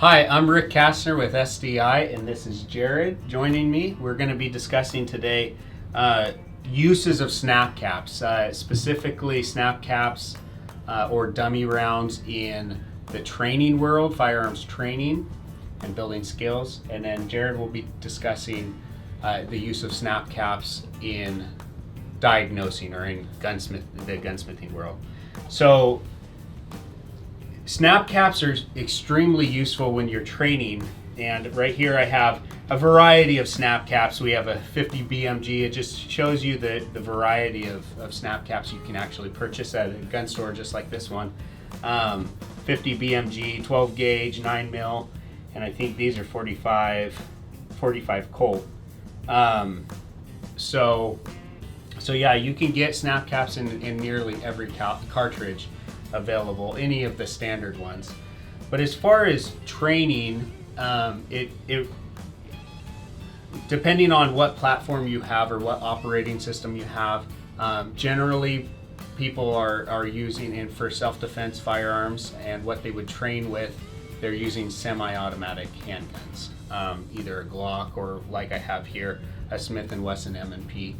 Hi, I'm Rick Kastner with SDI, and this is Jared joining me. We're going to be discussing today uses of snap caps, specifically snap caps or dummy rounds in the training world, firearms training and building skills. And then Jared will be discussing the use of snap caps in diagnosing or in the gunsmithing world. So snap caps are extremely useful when you're training, and right here I have a variety of snap caps. We have a 50 BMG. It just shows you the variety of snap caps you can actually purchase at a gun store just like this one. 50 BMG, 12 gauge, 9 mil, and I think these are 45 Colt. So yeah, you can get snap caps in nearly every cartridge available, any of the standard ones. But as far as training, it depending on what platform you have or what operating system you have, generally people are using for self-defense firearms, and what they would train with, they're using semi-automatic handguns, either a Glock or, like I have here, a Smith & Wesson M&P.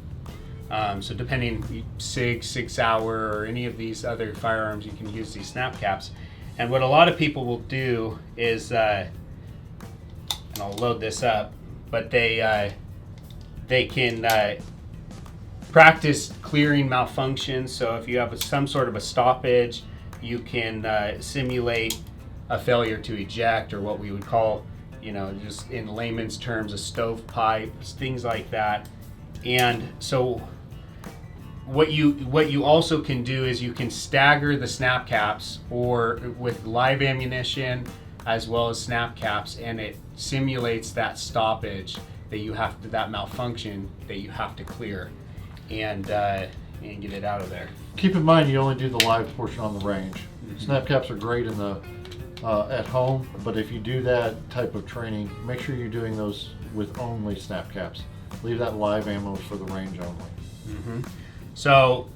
So depending, Sig Sauer, or any of these other firearms, you can use these snap caps. And what a lot of people will do is, and I'll load this up, but they can practice clearing malfunctions. So if you have some sort of a stoppage, you can simulate a failure to eject, or what we would call, just in layman's terms, a stovepipe, things like that. And so what you also can do is you can stagger the snap caps, or with live ammunition as well as snap caps, and it simulates that stoppage that malfunction that you have to clear and get it out of there. Keep in mind, you only do the live portion on the range. Mm-hmm. Snap caps are great in the at home, but if you do that type of training, make sure you're doing those with only snap caps. Leave that live ammo for the range only. Mm-hmm. So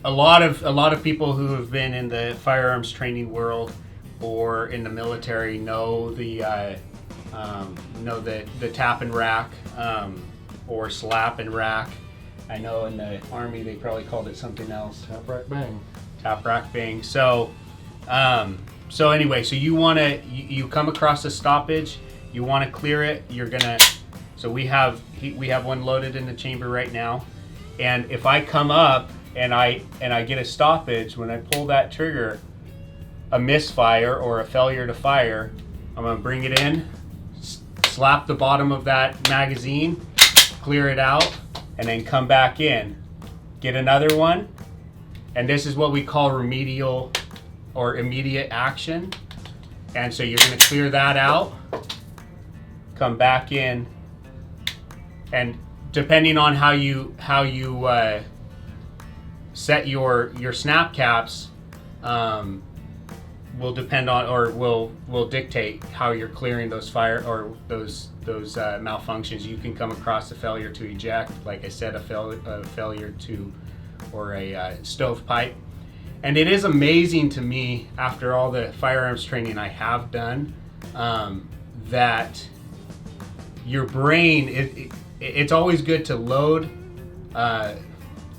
a lot of people who have been in the firearms training world or in the military know the tap and rack, or slap and rack. I know in the Army they probably called it something else. Tap, rack, bang. Tap, rack, bang. So anyway, so you come across a stoppage, you want to clear it. So we have one loaded in the chamber right now, and if I come up and I get a stoppage, when I pull that trigger, a misfire or a failure to fire, I'm gonna bring it in, slap the bottom of that magazine, clear it out, and then come back in, get another one, and this is what we call remedial or immediate action. And so you're gonna clear that out, come back in, and depending on how you set your snap caps, will depend on, or will dictate how you're clearing those those malfunctions. You can come across a failure to eject, like I said, a failure to, or a stovepipe. And it is amazing to me, after all the firearms training I have done, that your brain, it's always good to load.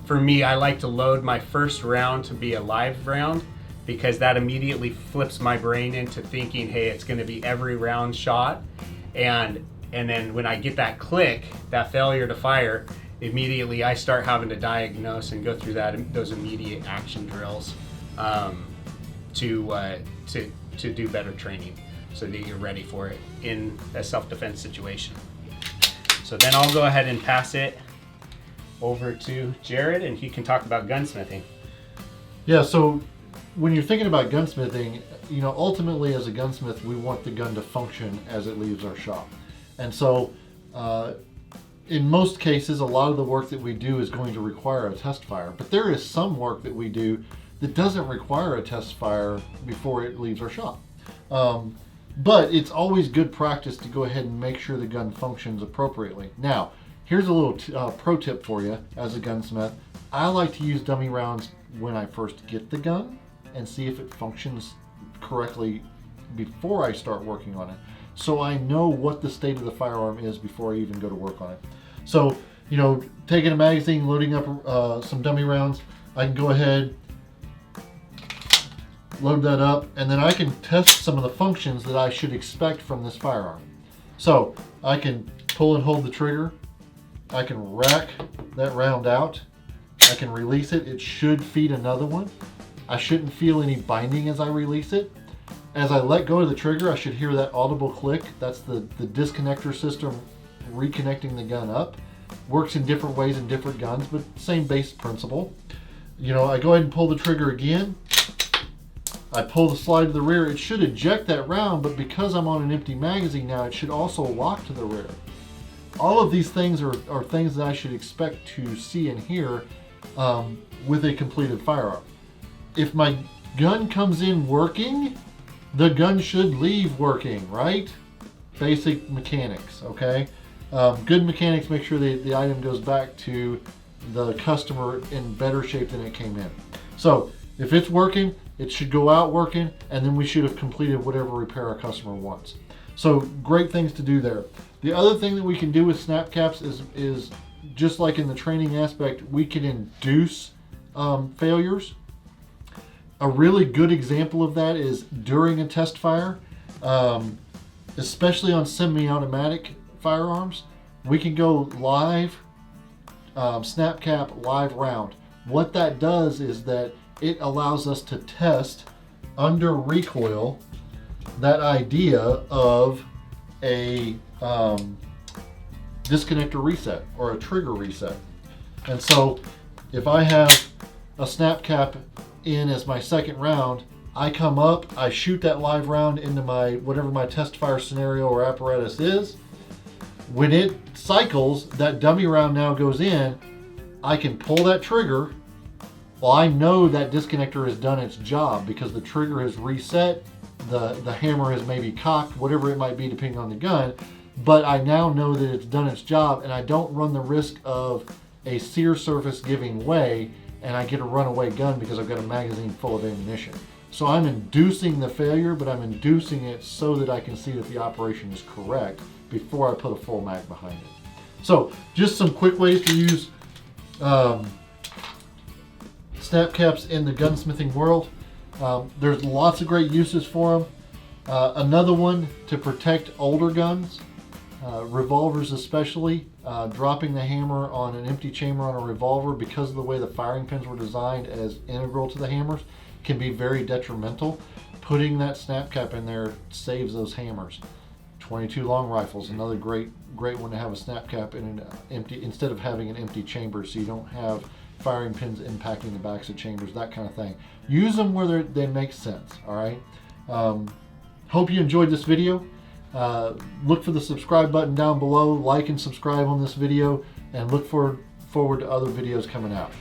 For me, I like to load my first round to be a live round, because that immediately flips my brain into thinking, hey, it's going to be every round shot. And then when I get that click, that failure to fire, immediately I start having to diagnose and go through those immediate action drills to do better training, so that you're ready for it in a self-defense situation. So then I'll go ahead and pass it over to Jared, and he can talk about gunsmithing. Yeah, so when you're thinking about gunsmithing, ultimately as a gunsmith, we want the gun to function as it leaves our shop. And so in most cases, a lot of the work that we do is going to require a test fire, but there is some work that we do that doesn't require a test fire before it leaves our shop. But it's always good practice to go ahead and make sure the gun functions appropriately. Now, here's a little pro tip for you as a gunsmith. I like to use dummy rounds when I first get the gun and see if it functions correctly before I start working on it, so I know what the state of the firearm is before I even go to work on it. So, you know, taking a magazine, loading up some dummy rounds, I can go ahead, load that up, and then I can test some of the functions that I should expect from this firearm. So I can pull and hold the trigger, I can rack that round out, I can release it. It should feed another one. I shouldn't feel any binding as I release it. As I let go of the trigger, I should hear that audible click. That's the disconnector system reconnecting the gun up. Works in different ways in different guns, but same base principle. You know, I go ahead and pull the trigger again. I pull the slide to the rear. It should eject that round, but because I'm on an empty magazine now, it should also lock to the rear. All of these things are things that I should expect to see and hear with a completed firearm. If my gun comes in working, the gun should leave working, right? Basic mechanics, okay? Good mechanics make sure the item goes back to the customer in better shape than it came in. So if it's working, it should go out working, and then we should have completed whatever repair our customer wants. So great things to do there. The other thing that we can do with snap caps is just like in the training aspect, we can induce failures. A really good example of that is during a test fire, especially on semi-automatic firearms, we can go live, snap cap, live round. What that does is that it allows us to test under recoil that idea of a disconnector reset or a trigger reset. And so if I have a snap cap in as my second round, I come up, I shoot that live round into my whatever my test fire scenario or apparatus is. When it cycles, that dummy round now goes in, I can pull that trigger. Well, I know that disconnector has done its job because the trigger has reset, the hammer has maybe cocked, whatever it might be depending on the gun, but I now know that it's done its job and I don't run the risk of a sear surface giving way and I get a runaway gun because I've got a magazine full of ammunition. So I'm inducing the failure, but I'm inducing it so that I can see that the operation is correct before I put a full mag behind it. So just some quick ways to use snap caps in the gunsmithing world. There's lots of great uses for them. Another one to protect older guns, revolvers especially. Dropping the hammer on an empty chamber on a revolver because of the way the firing pins were designed as integral to the hammers can be very detrimental. Putting that snap cap in there saves those hammers. 22 long rifles, another great one to have a snap cap in an empty, instead of having an empty chamber, so you don't have firing pins impacting the backs of chambers, that kind of thing. Use them where they make sense, all right? Hope you enjoyed this video. Look for the subscribe button down below, like and subscribe on this video, and look forward to other videos coming out.